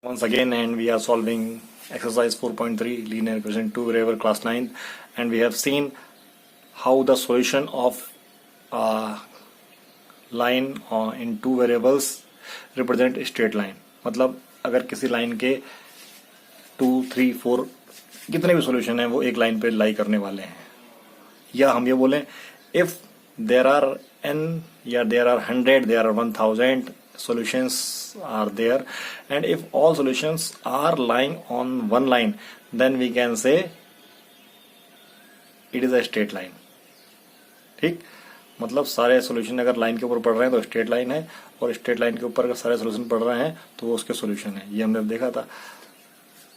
Once again, and we are solving exercise 4.3 linear equation 2 variable class 9th, and we have seen how the solution of line in two variables represent straight line. मतलब अगर किसी line के 2, 3, 4 कितने भी solution है वो एक line पे लाई करने वाले हैं, या हम ये बोलें इफ देर आर n या there are 100, there are 1000 solutions are there, and if all solutions are lying on one line, then we can say it is a straight line. ठीक, मतलब सारे सॉल्यूशन अगर लाइन के ऊपर पढ़ रहे हैं तो स्ट्रेट लाइन है, और स्ट्रेट लाइन के ऊपर अगर सारे सॉल्यूशन पढ़ रहे हैं तो वो उसके सॉल्यूशन है. ये हमने देखा था.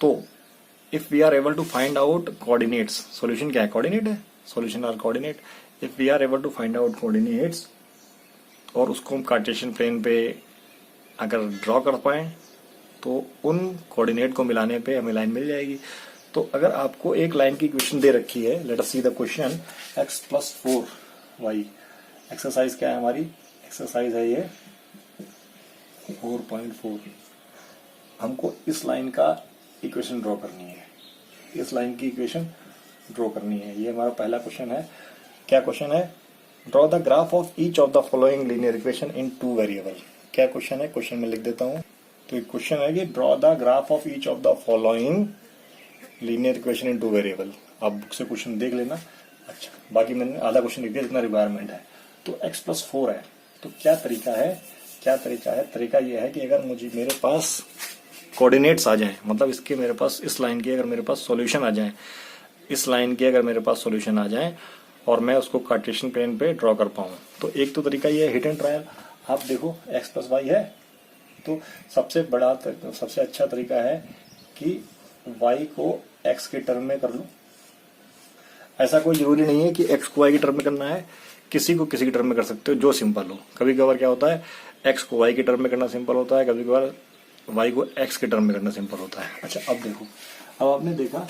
तो if we are able to find out coordinates, solution क्या है? कोऑर्डिनेट है. Solution are coordinate. If we are able to find out coordinates और उसको हम कार्टेशियन प्लेन पे अगर ड्रॉ कर पाए तो उन कोऑर्डिनेट को मिलाने पे हमें लाइन मिल जाएगी. तो अगर आपको एक लाइन की इक्वेशन दे रखी है, let us see the question, x + 4y. Exercise क्या है हमारी? एक्सरसाइज है ये 4.4. हमको इस लाइन का इक्वेशन ड्रॉ करनी है. इस लाइन की इक्वेशन ड्रॉ करनी है. ये हमारा पहला क्वेश्चन है. क्या क्वेश्चन है? Draw the graph of each of the following linear equation in two variable. क्या क्वेश्चन है? क्वेश्चन में लिख देता हूं. तो क्वेश्चन है कि draw the graph of each of the following linear equation in two variable. आप बुक से क्वेश्चन देख लेना. अच्छा, बाकी मैंने आधा क्वेश्चन लिख दिया जितना रिक्वायरमेंट है. तो x + 4 है. तो क्या तरीका है? तरीका यह है कि अगर मुझे मेरे पास कोऑर्डिनेट्स आ जाएं, मतलब इसके मेरे पास इस लाइन के अगर मेरे पास सॉल्यूशन आ जाएं, इस लाइन के अगर मेरे पास सॉल्यूशन आ जाएं और मैं उसको कार्टेशियन प्लेन पे ड्रॉ कर पाऊं, तो एक तो तरीका ये है हिट एंड ट्रायल. आप देखो x + y है, तो सबसे अच्छा तरीका है कि y को x के टर्म में कर लो. ऐसा कोई जरूरी नहीं है कि x को y के टर्म में करना है, किसी को किसी के टर्म में कर सकते हो जो सिंपल हो. कभी कभार क्या होता है, x को y के टर्म में करना सिंपल होता है, कभी कभार y को x के टर्म में करना सिंपल होता है. अच्छा, अब देखो, अब आपने देखा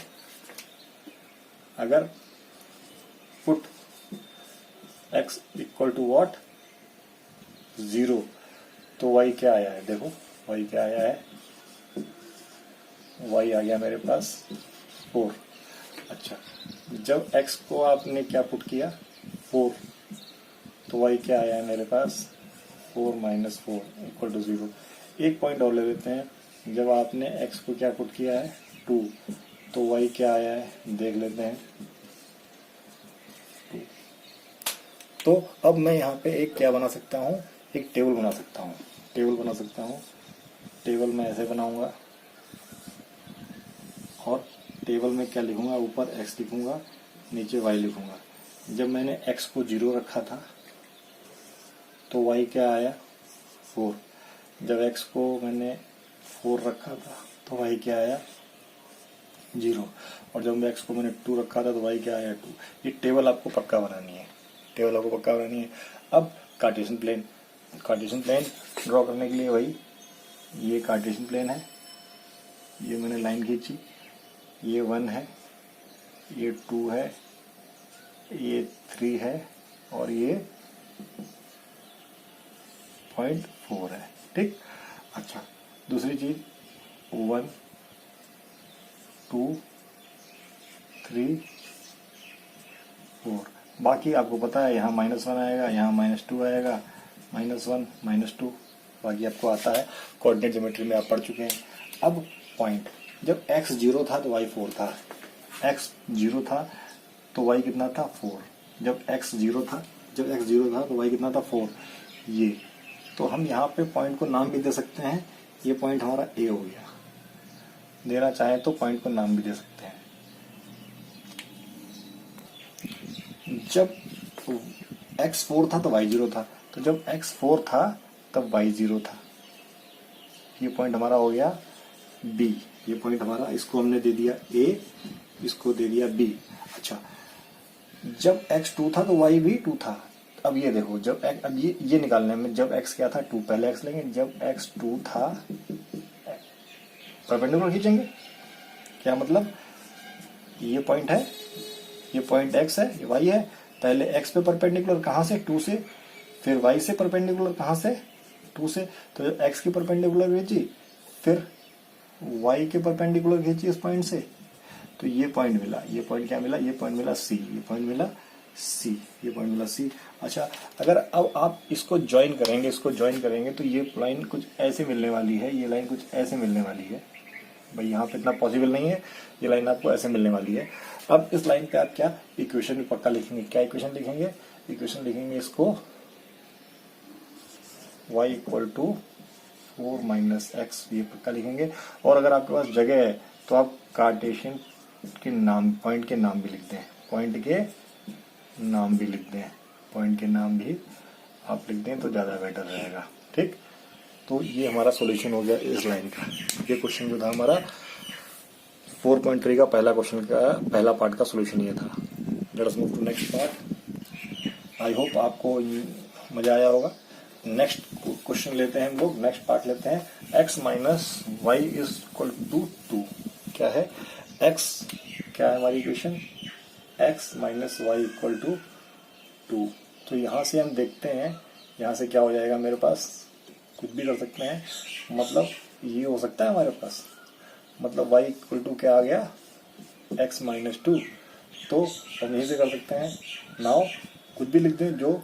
अगर पुट x = व्हाट 0, तो y क्या आया है? देखो y क्या आया है? y आ गया मेरे पास 4. अच्छा, जब x को आपने क्या पुट किया? 4, तो y क्या आया है मेरे पास? 4 - 4 = 0. एक पॉइंट और ले लेते हैं. जब आपने x को क्या पुट किया है? 2, तो y क्या आया है? देख लेते हैं. 2. तो अब मैं यहाँ पे एक क्या बना सकता हूँ? एक टेबल बना सकता हूँ. टेबल में ऐसे बनाऊंगा, और टेबल में क्या लिखूंगा? ऊपर x लिखूंगा, नीचे y लिखूंगा. जब मैंने x को 0 रखा था तो y क्या आया? 4. जब x को मैंने 4 रखा था तो y क्या आया? 0. और जब x को मैंने 2 रखा था तो y क्या आया? 2. ये टेबल आपको पक्का बनानी है. अब कार्टेशियन प्लेन ड्रॉ करने के लिए वही, ये कार्टेशियन प्लेन है, ये मैंने लाइन खींची, ये 1 है, ये 2 है, ये 3 है, और ये 0.4 है. ठीक. अच्छा, दूसरी चीज 1, 2, 3, 4. बाकी आपको पता है, यहाँ -1 आएगा, यहाँ -2 आएगा, -1, -2, बाकी आपको आता है. कोऑर्डिनेट ज्योमेट्री में आप पढ़ चुके हैं. अब पॉइंट, जब x 0 था तो y 4 था. x 0 था तो y कितना था? 4. जब x 0 था तो y कितना था? 4. ये तो हम यहाँ पे पॉइंट को नाम भी दे सकते हैं. ये पॉइंट हमारा a हो गया. देना चाहे तो पॉइंट को नाम भी दे सकते हैं. जब x 4 था तो y 0 था, तो जब x 4 था तब y 0 था. ये पॉइंट हमारा हो गया b. ये पॉइंट हमारा, इसको हमने दे दिया a, इसको दे दिया b. अच्छा, जब x 2 था तो y भी 2 था. अब ये देखो, जब x, अब ये निकालने में, जब x क्या था? 2. पहले x लेंगे. जब x 2 था, परपेंडिकुलर खींचेंगे. क्या मतलब? ये पॉइंट है, ये पॉइंट x है, ये y है. पहले x पे परपेंडिकुलर कहाँ से? 2 से. फिर y से परपेंडिकुलर कहाँ से? 2 से. तो जब x की परपेंडिकुलर भेजी, फिर वाई के परपेंडिकुलर खींची इस पॉइंट से, तो ये पॉइंट मिला, ये पॉइंट क्या मिला, ये पॉइंट मिला सी, ये पॉइंट मिला सी, ये पॉइंट मिला सी। अच्छा, अगर अब आप इसको ज्वाइन करेंगे, इसको ज्वाइन करेंगे तो ये लाइन कुछ ऐसे मिलने वाली है, ये लाइन कुछ ऐसे मिलने वाली है। भाई यहाँ पे इतना पॉसिबल नहीं है, ये लाइन आपको ऐसे मिलने वाली है। अब इस लाइन पे आप क्या इक्वेशन में पक्का लिखेंगे, क्या इक्वेशन लिखेंगे, इक्वेशन लिखेंगे इसको y equal to 4 minus x, ये पक्का लिखेंगे। और अगर आपके पास जगह है तो आप कार्टेशियन के नाम, पॉइंट के नाम भी लिख दें, पॉइंट के नाम भी लिख दें, पॉइंट के नाम भी आप लिख दें तो ज़्यादा बेटर रहेगा। ठीक, तो ये हमारा सॉल्यूशन हो गया इस लाइन का। ये क्वेश्चन जो था हमारा 4.3 का पहला क्वेश्चन का पहला पार्ट का सॉल्यूशन ये था। Let us move to next part. I hope आपको मजा आया होगा। नेक्स्ट क्वेश्चन लेते हैं हम लोग, नेक्स्ट पार्ट लेते हैं। x minus Y is equal to 2। क्या है x, क्या है हमारी equation, x minus Y equal to 2। तो यहां से हम देखते हैं, यहां से क्या हो जाएगा मेरे पास, कुछ भी कर सकते हैं, मतलब ये हो सकता है हमारे पास, मतलब y इक्वल टू क्या आ गया, x माइनस 2। तो हम यहीं से कर सकते हैं, नाउ कुछ भी लिख दें, जो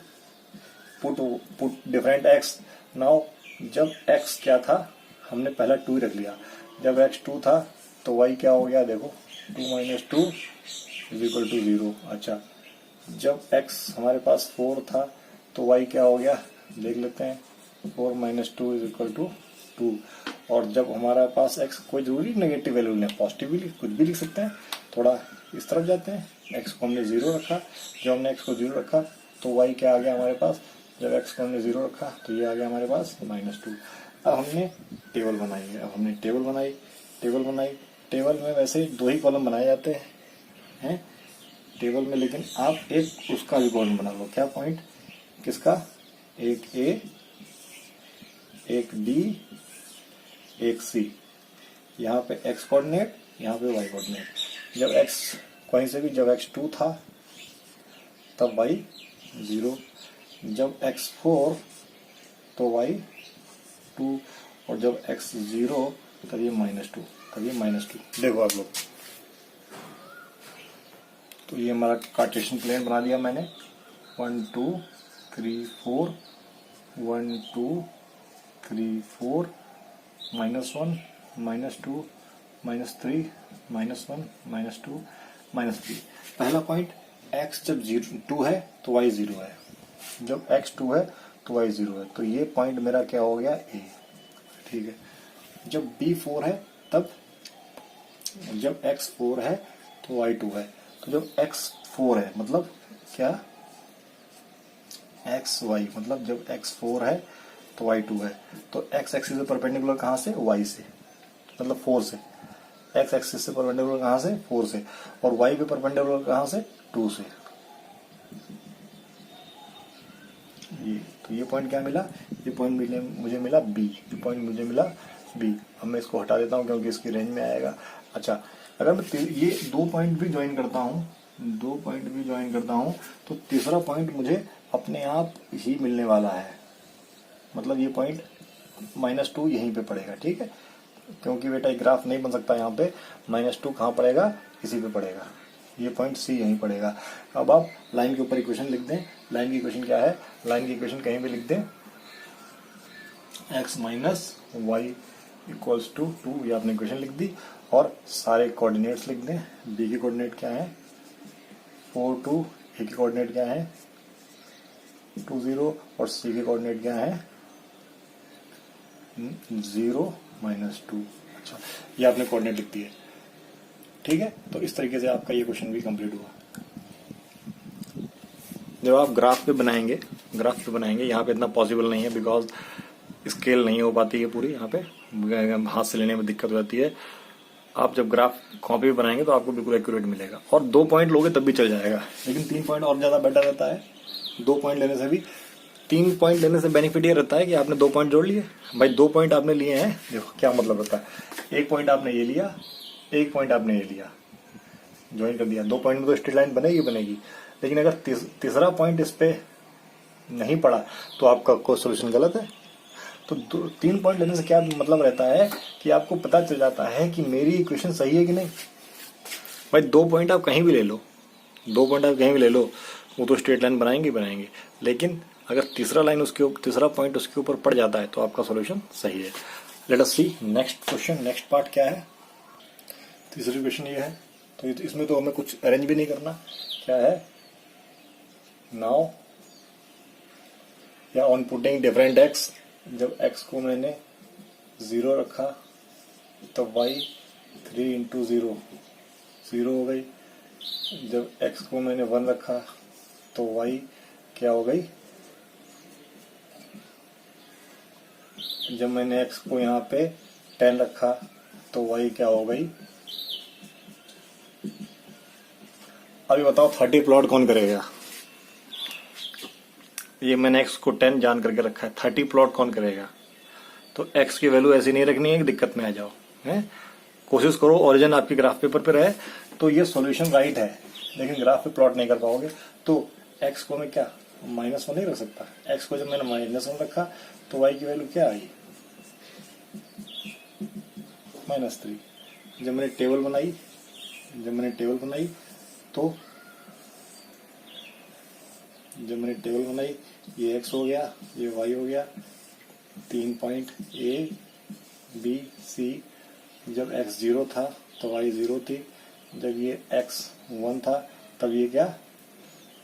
पुट डिफरेंट x। नाउ जब x क्या था, हमने पहला 2 रख लिया, जब x 2 था तो y क्या हो गया, देखो 2 माइनस 2 इज इक्वल टू 0। अच्छा, जब x हमारे पास 4 था तो y क्या हो गया, देख लेते हैं, 4 माइनस 2 इज इक्वल टू 2। और जब हमारे पास x कोई जरूरी नेगेटिव वैल्यू नहीं, पॉजिटिव भी कुछ भी लिख सकते हैं। थोड़ा इस तरफ जाते हैं, x को हमने 0 रखा, जब हमने x को 0 रखा तो y क्या आ गया हमारे पास, जब x को हमने 0 रखा तो ये आ गया हमारे पास -2। अब हमने टेबल बनाई है, अब हमने टेबल बनाई, टेबल में वैसे 2 ही कॉलम बनाए जाते हैं टेबल में, लेकिन आप एक उसका भी कॉलम बना लो। क्या पॉइंट, किसका, एक A, एक B, एक C। यहाँ पे x कोऑर्डिनेट, यहाँ पे y कोऑर्डिनेट। जब x कहीं से भी, जब x 2 था तब y 0, जब x 4 तो y 2, और जब x 0 तब ये -2, तब ये -2। देखो आप लोग, तो ये हमारा कार्टेशियन प्लेन बना लिया मैंने, 1 2 3 4, 1 2 3 4, -1 -2 -3 -1 -2 -3। पहला पॉइंट, x जब 2 है तो y 0 है, जब x 2 है तो y 0 है, तो ये पॉइंट मेरा क्या हो गया, A। ठीक है, जब b 4 है तब, जब x 4 है तो y 2 है, तो जब x 4 है मतलब क्या, x y, मतलब जब x 4 है तो y 2 है, तो x एक्सिस से परपेंडिकुलर कहाँ से, y से, मतलब 4 से। x एक्सिस से परपेंडिकुलर कहाँ से, 4 से, और y पे परपेंडिकुलर कहाँ से, 2 से। ये तो ये पॉइंट क्या मिला, ये पॉइंट मुझे मिला B, ये पॉइंट मुझे मिला B। अब मैं इसको हटा देता हूँ क्योंकि इसकी रेंज में आएगा। अच्छा, अगर मैं ये 2 पॉइंट भी ज्वाइन करता हूँ, 2 पॉइंट भी ज्वाइन करता हूँ, तो तीसरा पॉइंट मुझे अपने आप ही मिलने वाला है, मतलब ये पॉइंट -2 यहीं पे पड़ेगा। ठीक है, क्योंकि बेटा एक ग्राफ नहीं बन सकता यहाँ पे, -2 कहाँ पड़ेगा, इसी पे पड़ेगा, ये पॉइंट C यहीं पड़ेगा। अब आप लाइन के ऊपर इक्वेशन लिख दें, लाइन की इक्वेशन क्या है, लाइन की इक्वेशन कहीं भी लिख दें, x minus y equals to 2, ये आपने इक्वेशन लिख दी, और सारे कोऑर्डिनेट्स लिख दें। b की कोऑर्डिनेट क्या है 4 2, a की कोऑर्डिनेट क्या है 2 0, और c की कोऑर्डिनेट क्या है 0 -2। अच्छा, ये आपने कोऑर्डिनेट लिख दिए। ठीक है, तो इस तरीके से आपका ये क्वेश्चन भी कंप्लीट हुआ। जब आप ग्राफ पे बनाएंगे, यहाँ पे इतना पॉसिबल नहीं है, बिकॉज स्केल नहीं हो पाती है पूरी, यहाँ पे हाथ से लेने में दिक्कत हो जाती है। आप जब ग्राफ कॉपी पे बनाएंगे तो आपको बिल्कुल एक्यूरेट मिलेगा, और 2 पॉइंट लोगे तब भी चल जाएगा, लेकिन 3 पॉइंट और ज्यादा बेटर रहता है। 2 पॉइंट लेने से भी, 3 पॉइंट लेने से बेनिफिट ये रहता है कि आपने 2 पॉइंट जोड़ लिए। भाई 2 पॉइंट आपने लिए हैं, देखो क्या मतलब रहता है, 1 पॉइंट आपने ये लिया, 1 पॉइंट आपने ये लिया, ज्वाइन कर दिया, 2 पॉइंट में तो स्ट्रेट लाइन बनेगी। लेकिन अगर तीसरा पॉइंट इस पे नहीं पड़ा तो आपका कोई सोल्यूशन गलत है। तो 3 पॉइंट लेने से क्या मतलब रहता है कि आपको पता चल जाता है कि मेरी इक्वेशन सही है कि नहीं। भाई 2 पॉइंट आप कहीं भी ले लो, 2 पॉइंट आप कहीं भी ले लो, वो तो स्ट्रेट लाइन बनाएंगे, लेकिन अगर तीसरा पॉइंट उसके ऊपर पड़ जाता है तो आपका सॉल्यूशन सही है। लेट अस सी नेक्स्ट क्वेश्चन, नेक्स्ट पार्ट क्या है। तीसरी क्वेश्चन ये है, तो इसमें तो हमें कुछ अरेंज भी नहीं करना। क्या है, नाउ या ऑन पुटिंग डिफरेंट एक्स, जब एक्स को मैंने 0 रखा तब वाई 3 इंटू 0 0 हो गई। जब एक्स को मैंने 1 रखा तो वाई क्या हो गई, जब मैंने एक्स को यहाँ पे 10 रखा तो वाई क्या हो गई। अभी बताओ 30 प्लॉट कौन करेगा। ये मैंने एक्स को 10 जान करके रखा है, 30 प्लॉट कौन करेगा। तो एक्स की वैल्यू ऐसी नहीं रखनी है कि दिक्कत में आ जाओ, है। कोशिश करो ओरिजिन आपके ग्राफ पेपर पे रहे तो ये सॉल्यूशन राइट है, लेकिन ग्राफ पे प्लॉट नहीं कर पाओगे। तो एक्स को मैं क्या -1 नहीं रख सकता। एक्स को जब मैंने -1 रखा तो वाई की वैल्यू क्या आई, -3। जब मैंने टेबल बनाई तो ये एक्स हो गया, ये वाई हो गया, 3 पॉइंट ए बी सी। जब एक्स 0 था तो वाई 0 थी। जब ये एक्स 1 था तब ये क्या,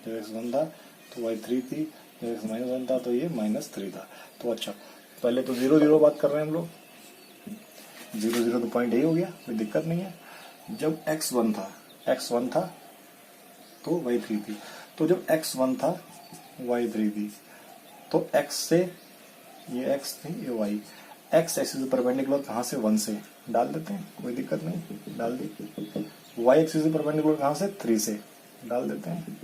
जब एक्स 1 था तो वाई 3 थी। जब एक्स -1 था तो ये -3 था। तो अच्छा, पहले तो 0 0 बात कर रहे हैं हम लोग, 0 0 तो पॉइंट यही हो गया, कोई दिक्कत नहीं है। जब x 1 था तो y 3 थी। तो जब x 1 था y 3 थी, तो x से ये x थी, ये y, x एक्सिस परपेंडिकुलर कहाँ से, 1 से डाल देते हैं, कोई दिक्कत नहीं, डाल दी। y एक्सिस परपेंडिकुलर कहाँ से, 3 से डाल देते हैं।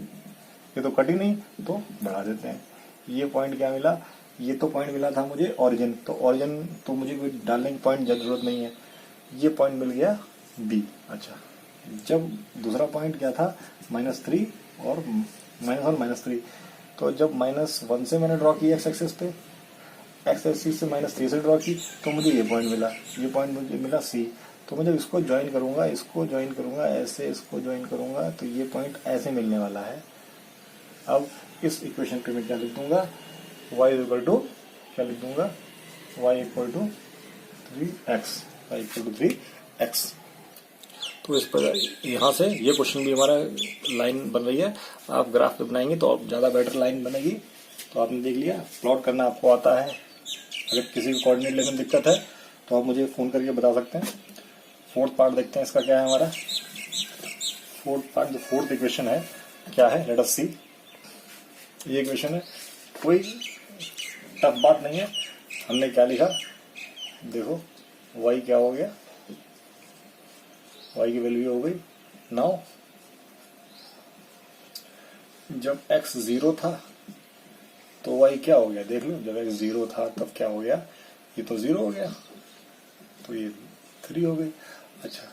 ये तो कटी नहीं तो बढ़ा देते हैं। ये पॉइंट क्या मिला, ये तो पॉइंट मिला था मुझे ओरिजिन, तो मुझे कोई डालने की पॉइंट जरूरत नहीं है। ये पॉइंट मिल गया बी। अच्छा, जब दूसरा पॉइंट क्या था, -3 और -1 -3। तो जब -1 से मैंने ड्रॉ किया एक्स एक्सिस पे, एक्स एक्सिस से -3 से ड्रॉ की, तो मुझे ये पॉइंट मिला, ये पॉइंट मुझे मिला सी। तो मैं जब इसको ज्वाइन करूंगा, ऐसे इसको ज्वाइन करूंगा, तो ये पॉइंट ऐसे मिलने वाला है। अब इस इक्वेशन पे मैं क्या लिख दूंगा, y इक्वल टू क्या लिख दूंगा, y इक्वल टू 3x। तो इस पर यहाँ से ये क्वेश्चन भी हमारा लाइन बन रही है। आप ग्राफ पे बनाएंगे तो आप ज़्यादा बेटर लाइन बनेगी। तो आपने देख लिया, प्लॉट करना आपको आता है। अगर किसी को कोऑर्डिनेट लेने में दिक्कत है तो आप मुझे फ़ोन करके बता सकते हैं। 4th पार्ट देखते हैं, इसका क्या है हमारा 4th पार्ट। जो 4th इक्वेशन है क्या है, लेट अस सी। ये इक्वेशन है, कोई टफ बात नहीं है। हमने क्या लिखा, देखो y क्या हो गया, y की वैल्यू हो गई। नाउ जब x 0 था तो y क्या हो गया, देख लो। जब x 0 था तब क्या हो गया, ये तो 0 हो गया, तो ये 3 हो गई। अच्छा,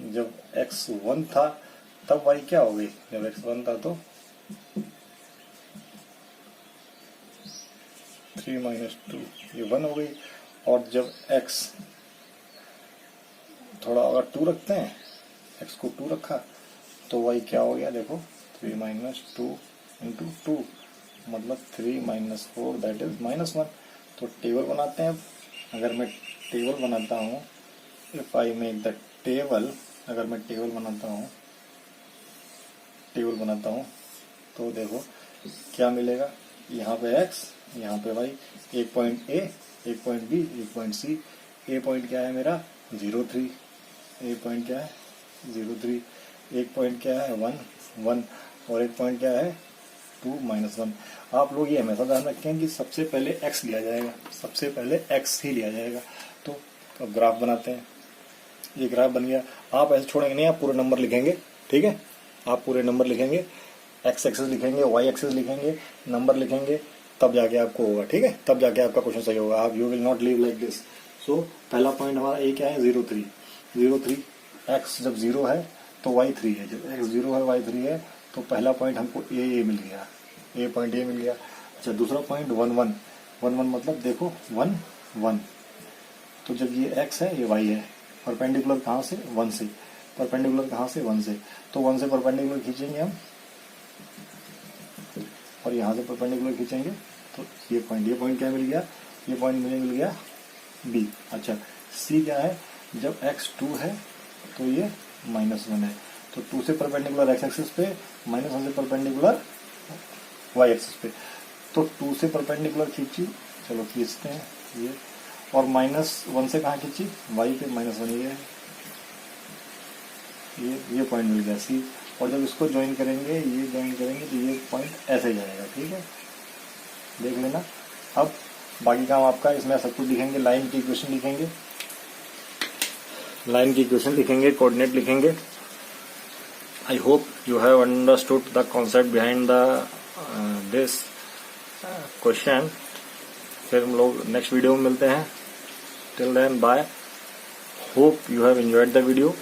जब x 1 था तब y क्या हो गई, जब x 1 था तो 3 - 2, ये 1 हो गई। और जब x थोड़ा अगर 2 रखते हैं, x को 2 रखा तो y क्या हो गया, देखो 3 - 2 इंटू 2 मतलब 3 - 4 दैट इज -1। तो टेबल बनाते हैं। अगर मैं टेबल बनाता हूँ, if I make the table, अगर मैं टेबल बनाता हूँ तो देखो क्या मिलेगा, यहाँ पे x, यहाँ पे y, एक पॉइंट A, एक पॉइंट B, एक पॉइंट C। A पॉइंट क्या है मेरा 0 3, A पॉइंट क्या है 0 3, एक पॉइंट क्या है 1 1 और एक पॉइंट क्या है 2 -1। आप लोग ये हमेशा ध्यान रखें कि सबसे पहले x लिया जाएगा, सबसे पहले x ही लिया जाएगा। तो अब ग्राफ बनाते हैं। ये ग्राफ बन गया। आप ऐसे छोड़ेंगे नहीं, आप पूरे नंबर लिखेंगे, ठीक है। आप पूरे नंबर लिखेंगे, x एक्सिस लिखेंगे, y एक्सिस लिखेंगे, नंबर लिखेंगे, तब जाके आपको होगा, ठीक है। तब जाके आपका क्वेश्चन सही होगा। आप you will not leave like this. So पहला पॉइंट हमारा a क्या है 0 3। x जब 0 है तो y 3 है। जब x 0 है y 3 है, तो पहला पॉइंट हमको a मिल गया, a पॉइंट a मिल गया। अच्छा, दूसरा पॉइंट 1 1 मतलब देखो 1 1। तो जब ये x है ये y है, परपेंडिकुलर कहाँ से 1 से, परपेंडिकुलर कहाँ से 1 से, तो 1 से परपेंडिकुलर खींचेंगे हम और यहाँ से परपेंडिकुलर खींचेंगे तो ये पॉइंट क्या मिल गया, ये पॉइंट मुझे मिल गया B। अच्छा C क्या है, जब x 2 है तो ये -1 है, तो 2 से परपेंडिकुलर x एक्सिस पे, -1 से परपेंडिकुलर y एक्सिस पे, तो 2 से परपेंडिकुलर खींची, चलो खींचते हैं ये, और -1 से कहाँ खींची, y पे -1 ये पॉइंट मिल गया C। और जब इसको ज्वाइन करेंगे, ये ज्वाइन करेंगे तो ये पॉइंट ऐसे जाएगा, ठीक है, देख लेना। अब बाकी काम आपका, इसमें सब कुछ लिखेंगे, लाइन की इक्वेशन लिखेंगे, लाइन की इक्वेशन लिखेंगे, कोऑर्डिनेट लिखेंगे। I hope you have understood the concept behind the this question. फिर हम लोग नेक्स्ट वीडियो में मिलते हैं। Till then bye, hope you have enjoyed the video.